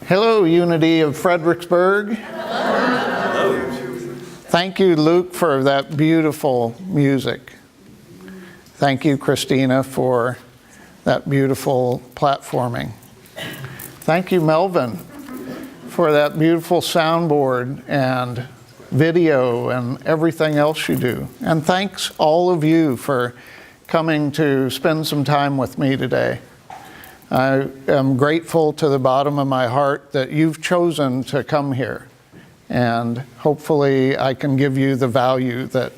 Hello, Unity of Fredericksburg. Hello. Thank you, Luke, for that beautiful music. Thank you, Christina, for that beautiful platforming. Thank you, Melvin, for that beautiful soundboard and video and everything else you do. And thanks all of you for coming to spend some time with me today. I am grateful to the bottom of my heart that you've chosen to come here. And hopefully I can give you the value that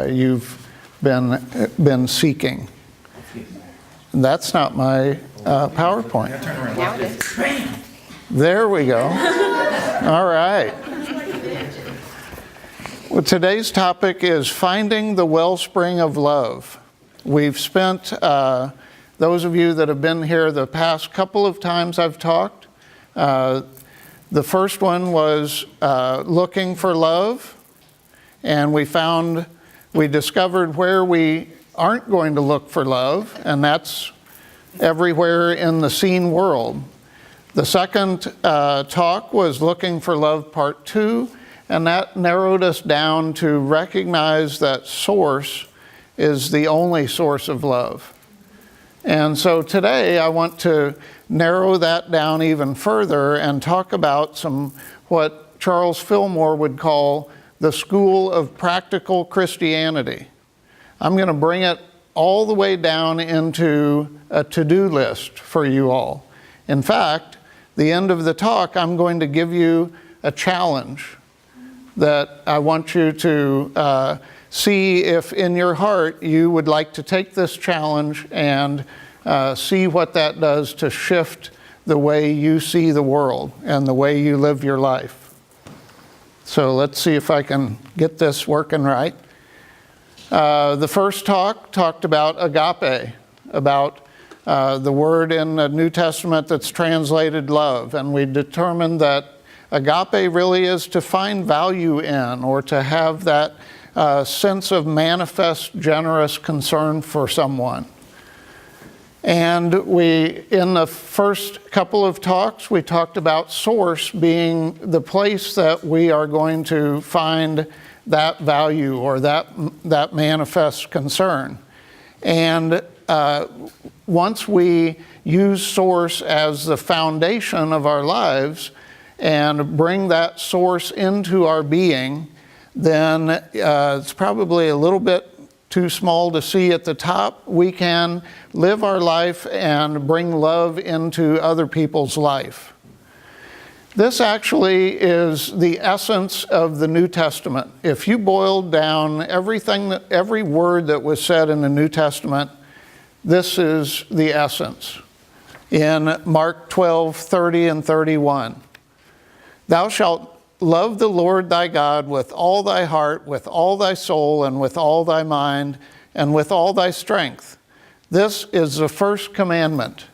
you've been seeking. That's not my PowerPoint. There we go. All right. Well, today's topic is finding the wellspring of love. We've spent, those of you that have been here the past couple of times I've talked, the first one was looking for love, and we discovered where we aren't going to look for love, and that's everywhere in the seen world. The second talk was looking for love part 2, and that narrowed us down to recognize that source is the only source of love. And so today I want to narrow that down even further and talk about what Charles Fillmore would call the school of practical Christianity. I'm going to bring it all the way down into a to-do list for you all. In fact, the end of the talk, I'm going to give you a challenge that I want you to see if in your heart you would like to take this challenge and see what that does to shift the way you see the world and the way you live your life. So let's see if I can get this working right. The first talk talked about agape, about the word in the New Testament that's translated love, and we determined that agape really is to find value in, or to have that sense of manifest, generous concern for someone. And in the first couple of talks, we talked about source being the place that we are going to find that value or that manifest concern. And once we use source as the foundation of our lives and bring that source into our being, then it's probably a little bit too small to see at the top. We can live our life and bring love into other people's life. This actually is the essence of the New Testament. If you boiled down every word that was said in the New Testament, this is the essence. In Mark 12:30 and 31. Thou shalt love the Lord thy God with all thy heart, with all thy soul, and with all thy mind, and with all thy strength. This is the first commandment.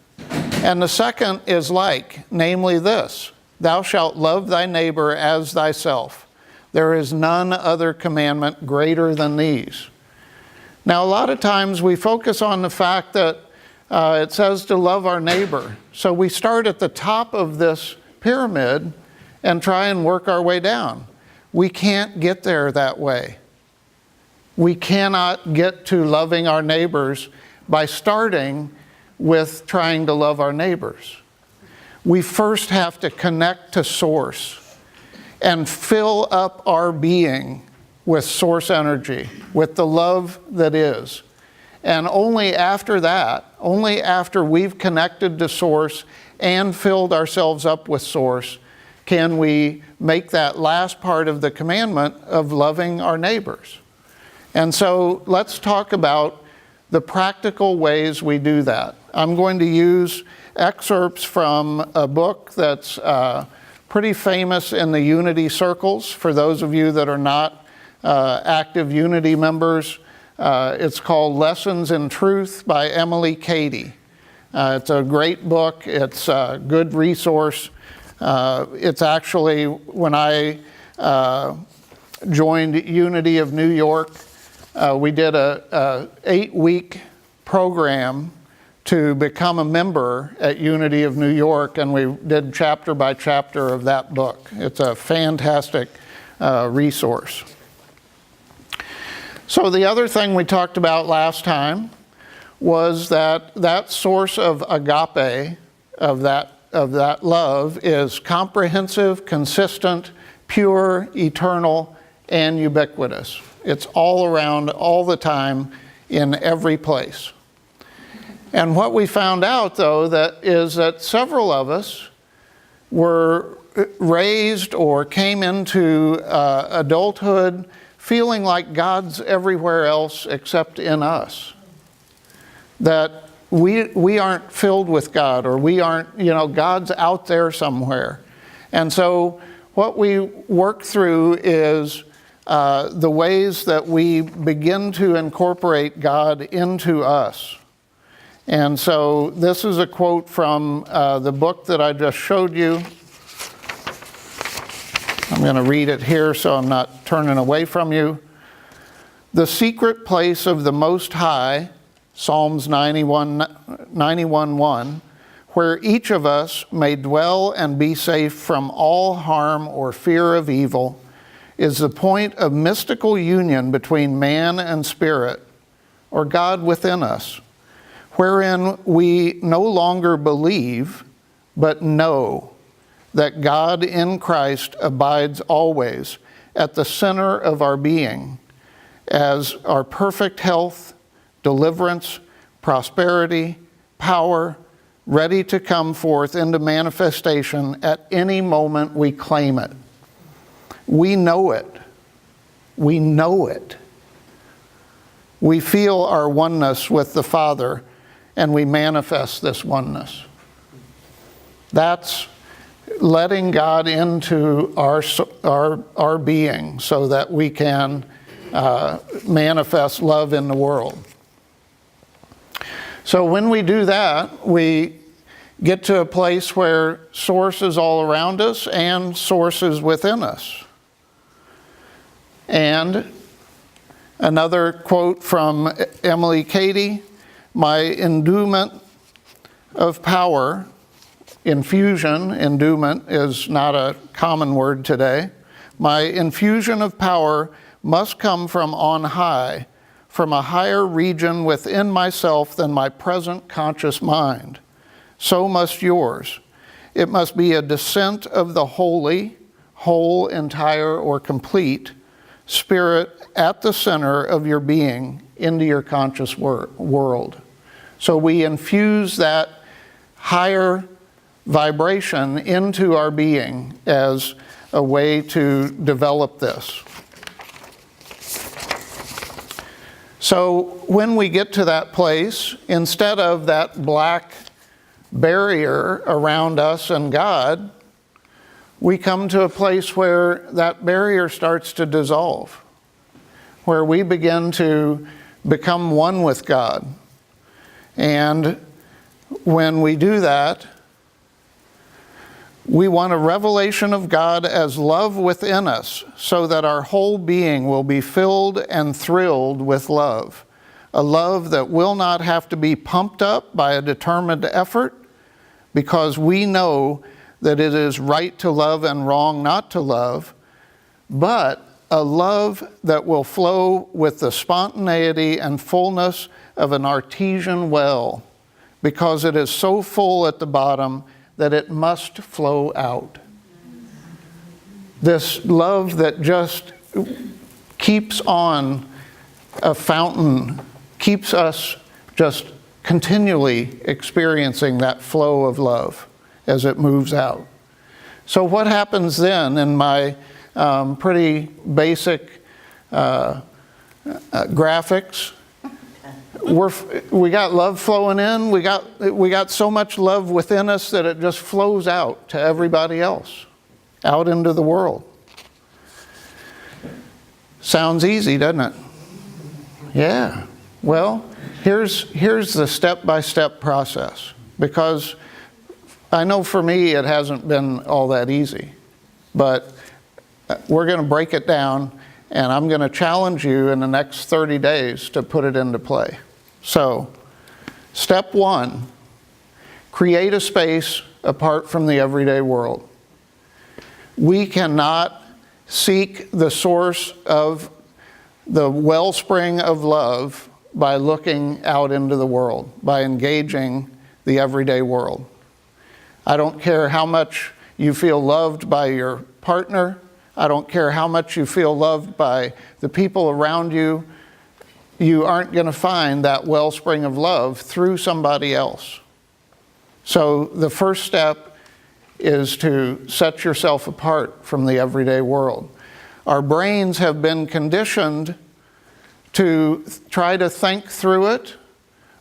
And the second is like, namely this, thou shalt love thy neighbor as thyself. There is none other commandment greater than these. Now, a lot of times we focus on the fact that it says to love our neighbor. So we start at the top of this pyramid and try and work our way down. We can't get there that way. We cannot get to loving our neighbors by starting with trying to love our neighbors. We first have to connect to source and fill up our being with source energy, with the love that is. And only after that, only after we've connected to source and filled ourselves up with source, can we make that last part of the commandment of loving our neighbors. And so let's talk about the practical ways we do that. I'm going to use excerpts from a book that's pretty famous in the Unity circles. For those of you that are not active Unity members, it's called Lessons in Truth by Emily Cady. It's a great book. It's a good resource. It's actually, when I joined Unity of New York, we did a 8-week program to become a member at Unity of New York, and we did chapter by chapter of that book. It's a fantastic resource. So the other thing we talked about last time was that source of agape, of that love, is comprehensive, consistent, pure, eternal, and ubiquitous. It's all around, all the time, in every place. And what we found out, though, is that several of us were raised or came into adulthood feeling like God's everywhere else except in us. That we aren't filled with God, or we aren't, God's out there somewhere. And so what we work through is the ways that we begin to incorporate God into us. And so this is a quote from the book that I just showed you. I'm going to read it here so I'm not turning away from you. The secret place of the Most High, Psalms 91:1, where each of us may dwell and be safe from all harm or fear of evil, is the point of mystical union between man and spirit, or God within us, wherein we no longer believe, but know that God in Christ abides always at the center of our being, as our perfect health, deliverance, prosperity, power, ready to come forth into manifestation at any moment we claim it. We know it. We know it. We feel our oneness with the Father, and we manifest this oneness. That's letting God into our being so that we can manifest love in the world. So when we do that, we get to a place where source is all around us and source is within us. And another quote from Emily Cady, my endowment of power, endowment is not a common word today. My infusion of power must come from on high, from a higher region within myself than my present conscious mind. So must yours. It must be a descent of the holy, whole, entire, or complete spirit at the center of your being into your conscious world. So we infuse that higher vibration into our being as a way to develop this. So when we get to that place, instead of that black barrier around us and God, we come to a place where that barrier starts to dissolve, where we begin to become one with God. And when we do that, we want a revelation of God as love within us, so that our whole being will be filled and thrilled with love. A love that will not have to be pumped up by a determined effort, because we know that it is right to love and wrong not to love, but a love that will flow with the spontaneity and fullness of an artesian well, because it is so full at the bottom that it must flow out. This love that just keeps on a fountain, keeps us just continually experiencing that flow of love as it moves out. So what happens then in my pretty basic graphics? We got love flowing in. We got so much love within us that it just flows out to everybody else, out into the world. Sounds easy, doesn't it? Yeah. Well, here's the step-by-step process, because I know for me it hasn't been all that easy, but we're going to break it down, and I'm going to challenge you in the next 30 days to put it into play. So Step one, create a space apart from the everyday world. We cannot seek the source of the wellspring of love by looking out into the world, by engaging the everyday world. I don't care how much you feel loved by your partner. I don't care how much you feel loved by the people around you. You aren't going to find that wellspring of love through somebody else. So the first step is to set yourself apart from the everyday world. Our brains have been conditioned to try to think through it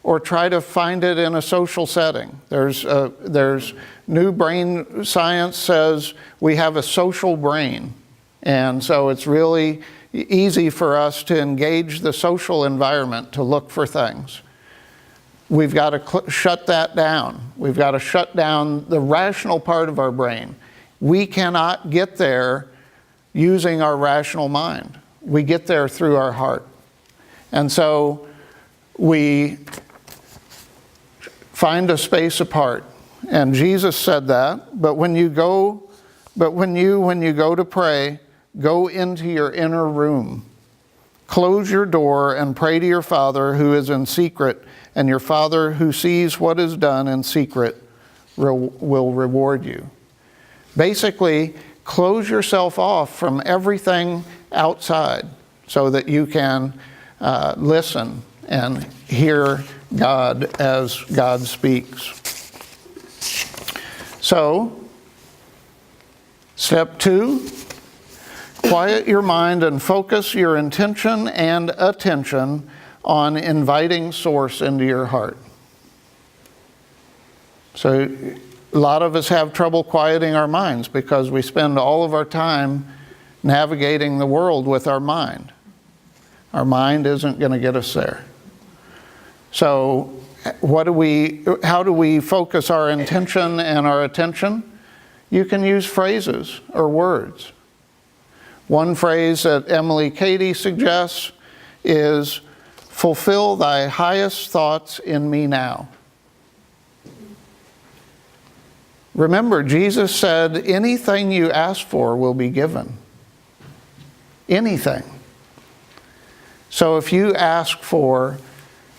or try to find it in a social setting. There's new brain science says we have a social brain. And so it's really easy for us to engage the social environment to look for things. We've got to shut that down. We've got to shut down the rational part of our brain. We cannot get there using our rational mind. We get there through our heart. And so we find a space apart. And Jesus said that, but when you go to pray, go into your inner room. Close your door and pray to your Father who is in secret, and your Father who sees what is done in secret will reward you. Basically, close yourself off from everything outside so that you can listen and hear God as God speaks. So, step 2, quiet your mind and focus your intention and attention on inviting Source into your heart. So a lot of us have trouble quieting our minds because we spend all of our time navigating the world with our mind. Our mind isn't going to get us there. So how do we focus our intention and our attention? You can use phrases or words. One phrase that Emily Cady suggests is, fulfill thy highest thoughts in me now. Remember, Jesus said, anything you ask for will be given. Anything. So if you ask for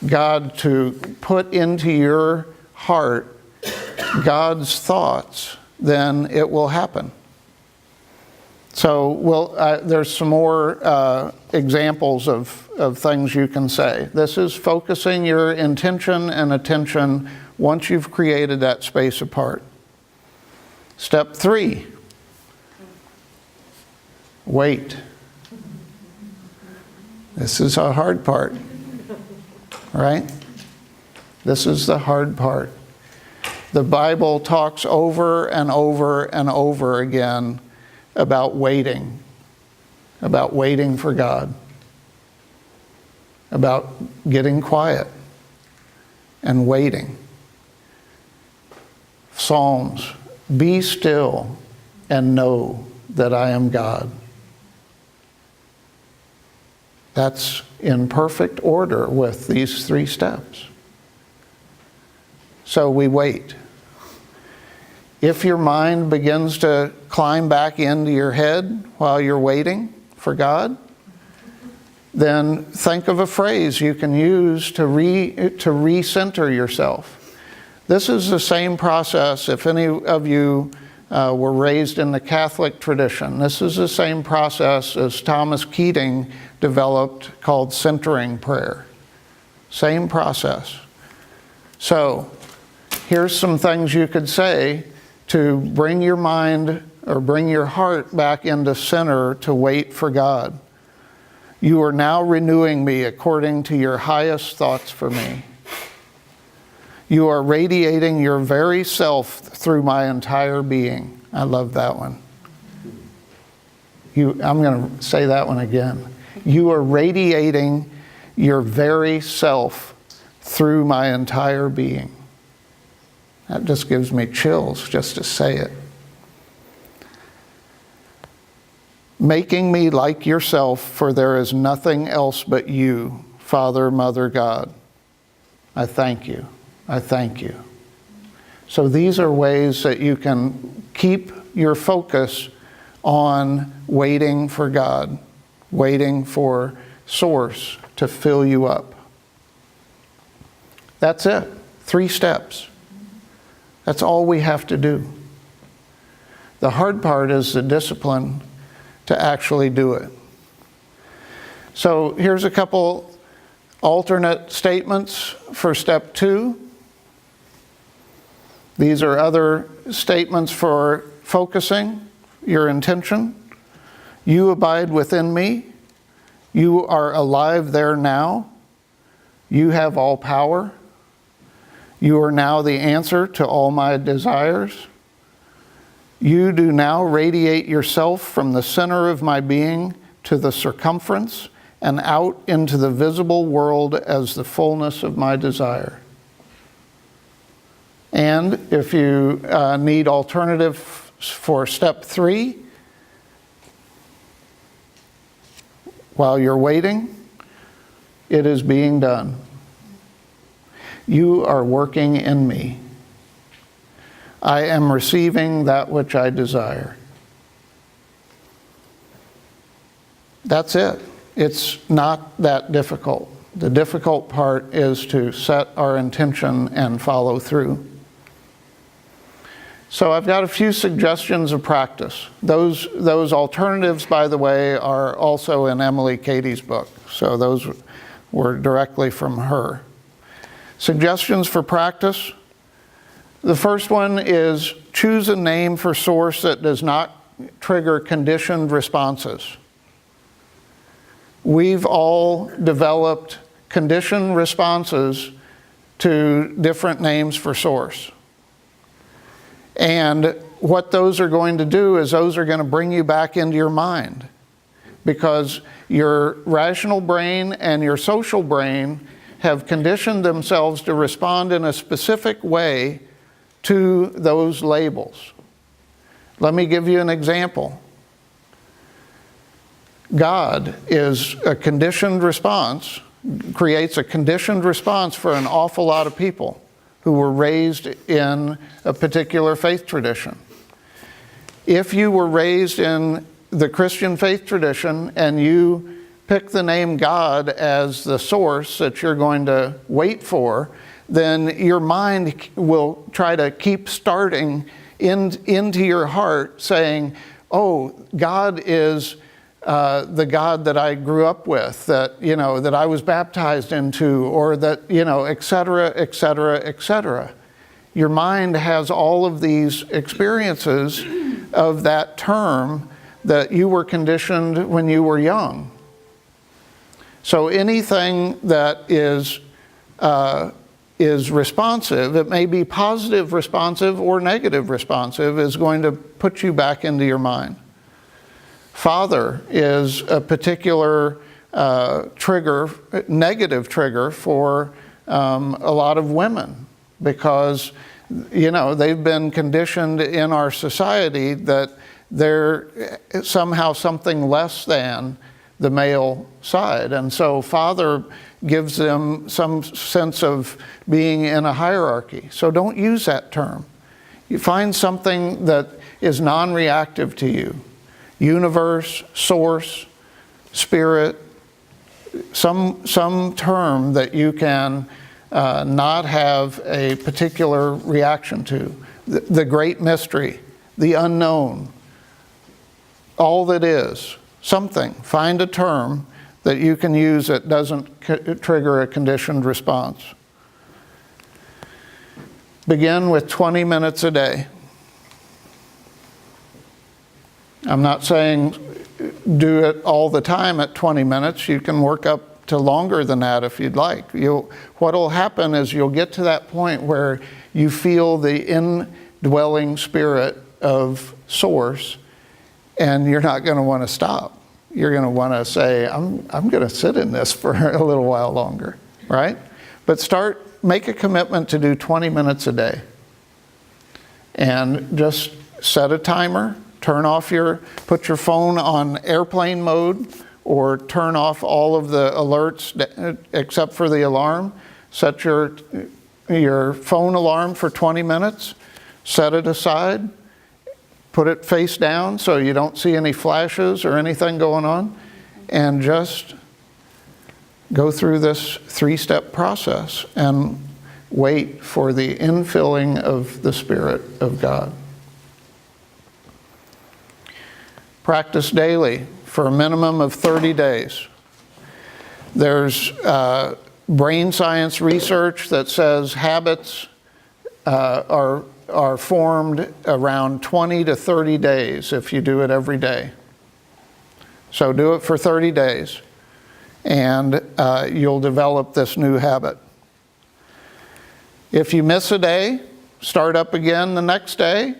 God to put into your heart God's thoughts, then it will happen. So there's some more examples of things you can say. This is focusing your intention and attention once you've created that space apart. Step 3, wait. This is a hard part, right? This is the hard part. The Bible talks over and over and over again about waiting for God, about getting quiet and waiting. Psalms, be still and know that I am God. That's in perfect order with these 3 steps. So we wait. If your mind begins to climb back into your head while you're waiting for God, then think of a phrase you can use to recenter yourself. This is the same process if any of you were raised in the Catholic tradition. This is the same process as Thomas Keating developed called centering prayer. Same process. So here's some things you could say to bring your mind or bring your heart back into center to wait for God. You are now renewing me according to your highest thoughts for me. You are radiating your very self through my entire being. I love that one. I'm going to say that one again. You are radiating your very self through my entire being. That just gives me chills just to say it. Making me like yourself, for there is nothing else but you, Father, Mother, God. I thank you. I thank you. So these are ways that you can keep your focus on waiting for God, waiting for Source to fill you up. That's it. 3 steps. That's all we have to do. The hard part is the discipline to actually do it. So here's a couple alternate statements for step 2. These are other statements for focusing your intention. You abide within me. You are alive there now. You have all power. You are now the answer to all my desires. You do now radiate yourself from the center of my being to the circumference and out into the visible world as the fullness of my desire. And if you need alternatives for step 3, while you're waiting, it is being done. You are working in me. I am receiving that which I desire. That's it. It's not that difficult. The difficult part is to set our intention and follow through. So I've got a few suggestions of practice. Those alternatives, by the way, are also in Emily Cady's book. So those were directly from her. Suggestions for practice. The first one is choose a name for Source that does not trigger conditioned responses. We've all developed conditioned responses to different names for Source. And what those are going to do is those are going to bring you back into your mind, because your rational brain and your social brain have conditioned themselves to respond in a specific way to those labels. Let me give you an example. God is a conditioned response, creates a conditioned response for an awful lot of people who were raised in a particular faith tradition. If you were raised in the Christian faith tradition and you pick the name God as the source that you're going to wait for, then your mind will try to keep starting into your heart saying, oh, God is the God that I grew up with, that, that I was baptized into, or that, et cetera, et cetera, et cetera. Your mind has all of these experiences of that term that you were conditioned when you were young. So anything that is responsive, it may be positive responsive or negative responsive, is going to put you back into your mind. Father is a particular trigger, negative trigger for a lot of women, because they've been conditioned in our society that they're somehow something less than the male side. And so father gives them some sense of being in a hierarchy. So don't use that term. You find something that is non-reactive to you. Universe, source, spirit, some term that you can not have a particular reaction to. The great mystery, the unknown, all that is. Something. Find a term that you can use that doesn't trigger a conditioned response. Begin with 20 minutes a day. I'm not saying do it all the time at 20 minutes. You can work up to longer than that if you'd like. What'll happen is you'll get to that point where you feel the indwelling spirit of Source, and you're not going to want to stop. You're going to want to say, I'm going to sit in this for a little while longer, right? But make a commitment to do 20 minutes a day. And just set a timer, put your phone on airplane mode, or turn off all of the alerts except for the alarm. Set your your phone alarm for 20 minutes, set it aside, put it face down so you don't see any flashes or anything going on, and just go through this 3-step process and wait for the infilling of the Spirit of God. Practice daily for a minimum of 30 days. There's brain science research that says habits are formed around 20 to 30 days if you do it every day. So do it for 30 days, and you'll develop this new habit. If you miss a day, start up again the next day.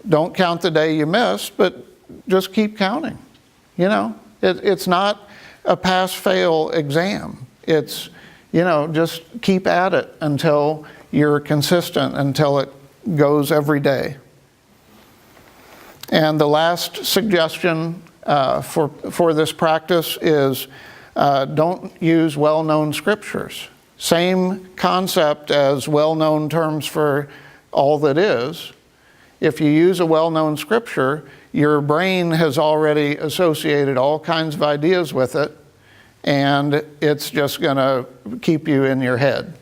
Don't count the day you missed, but just keep counting. You know, it's not a pass-fail exam. It's, you know, just keep at it until you're consistent, until it goes every day. And the last suggestion for this practice is don't use well-known scriptures. Same concept as well-known terms for all that is. If you use a well-known scripture, your brain has already associated all kinds of ideas with it, and it's just going to keep you in your head.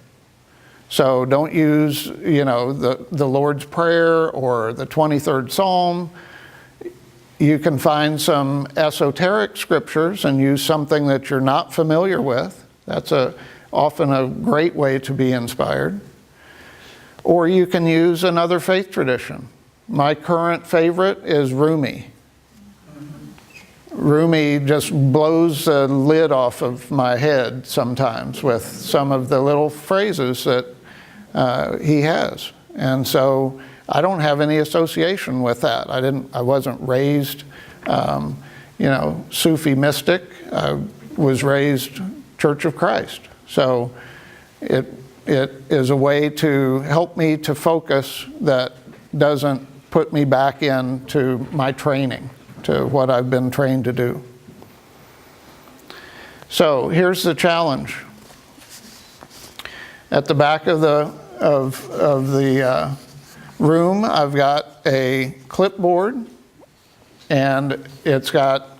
So don't use, you know, the Lord's Prayer or the 23rd Psalm. You can find some esoteric scriptures and use something that you're not familiar with. That's often a great way to be inspired. Or you can use another faith tradition. My current favorite is Rumi. Rumi just blows the lid off of my head sometimes with some of the little phrases that he has. And so I don't have any association with that. I wasn't raised, you know, Sufi mystic. I was raised Church of Christ. So it is a way to help me to focus that doesn't put me back into my training, to what I've been trained to do. So here's the challenge. At the back of the room, I've got a clipboard, and it's got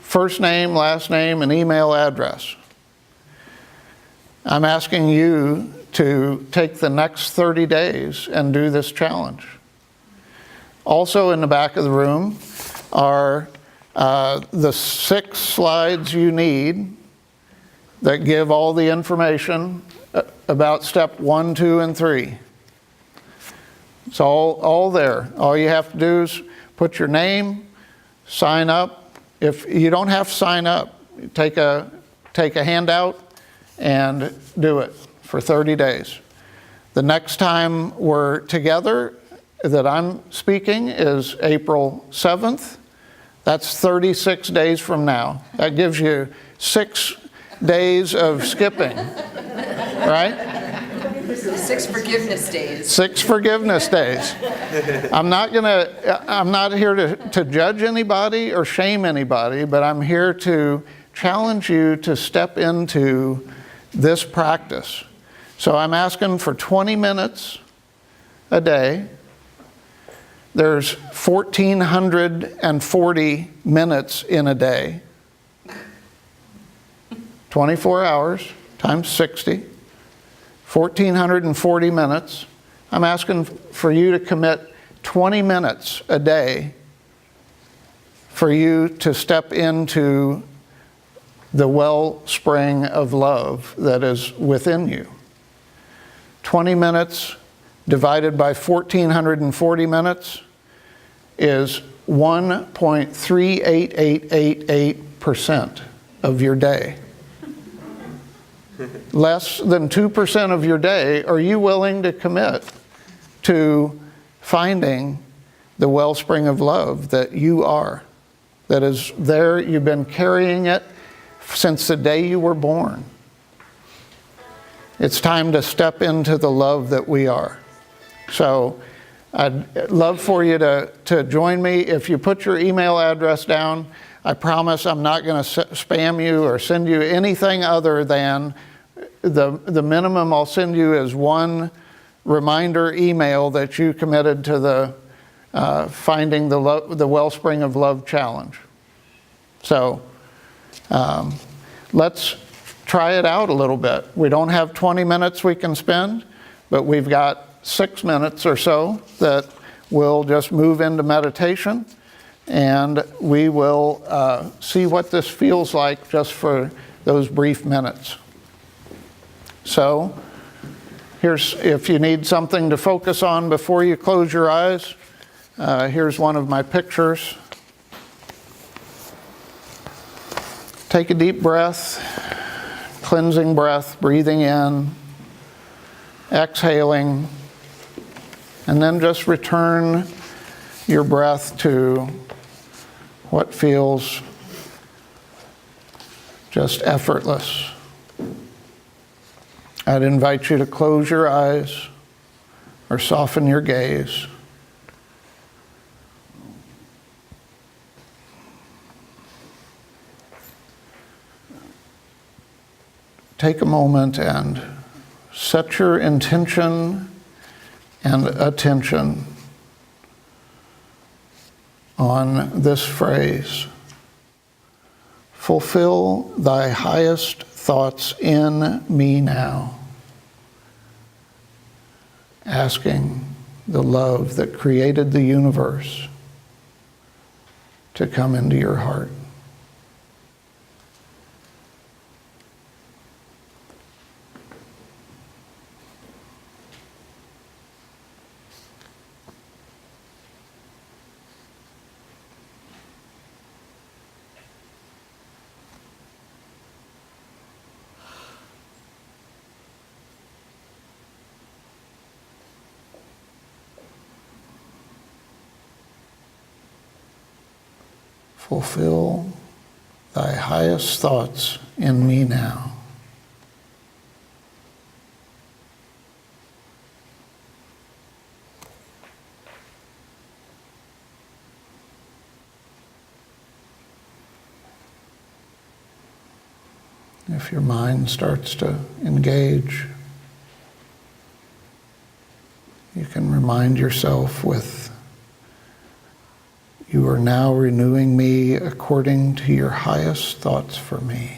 first name, last name, and email address. I'm asking you to take the next 30 days and do this challenge. Also in the back of the room are the 6 slides you need that give all the information about step 1, 2, and 3. It's all there. All you have to do is put your name, sign up. If you don't have to sign up, take a handout and do it for 30 days. The next time we're together that I'm speaking is April 7th. That's 36 days from now. That gives you 6 days of skipping, right? 6 forgiveness days. 6 forgiveness days. I'm not here to judge anybody or shame anybody, but I'm here to challenge you to step into this practice. So I'm asking for 20 minutes a day. There's 1,440 minutes in a day. 24 hours times 60. 1,440 minutes. I'm asking for you to commit 20 minutes a day for you to step into the wellspring of love that is within you. 20 minutes divided by 1,440 minutes is 1.38888% of your day. Less than 2% of your day are you willing to commit to finding the wellspring of love that you are, that is there. You've been carrying it since the day you were born. It's time to step into the love that we are. So I'd love for you to join me. If you put your email address down, I promise I'm not going to spam you or send you anything other than the minimum I'll send you is one reminder email that you committed to the Finding the Wellspring of Love Challenge. So let's try it out a little bit. We don't have 20 minutes we can spend, but we've got 6 minutes or so that we'll just move into meditation, and we will see what this feels like just for those brief minutes. So here's, if you need something to focus on before you close your eyes, here's one of my pictures. Take a deep breath, cleansing breath, breathing in, exhaling, and then just return your breath to what feels just effortless. I'd invite you to close your eyes or soften your gaze. Take a moment and set your intention and attention on this phrase: fulfill thy highest thoughts in me now. Asking the love that created the universe to come into your heart. Fulfill thy highest thoughts in me now. If your mind starts to engage, you can remind yourself with, you are now renewing me according to your highest thoughts for me.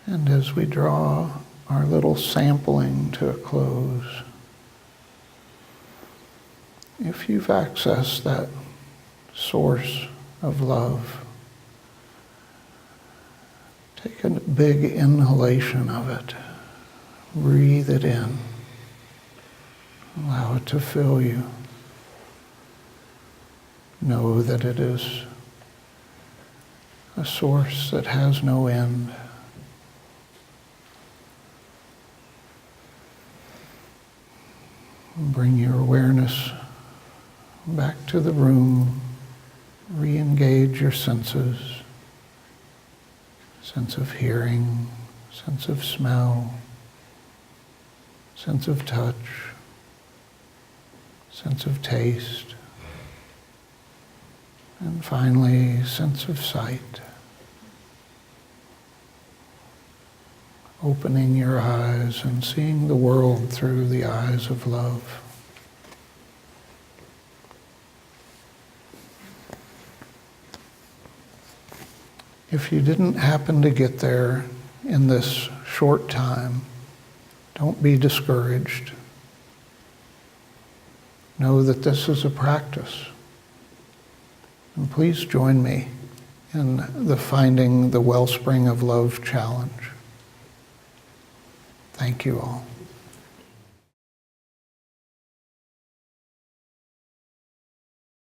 And as we draw our little sampling to a close, if you've accessed that source of love, take a big inhalation of it. Breathe it in. Allow it to fill you. Know that it is a source that has no end. Bring your awareness back to the room. Re-engage your senses. Sense of hearing, sense of smell, sense of touch, sense of taste, and finally, sense of sight. Opening your eyes and seeing the world through the eyes of love. If you didn't happen to get there in this short time, don't be discouraged. Know that this is a practice. And please join me in the Finding the Wellspring of Love challenge. Thank you all.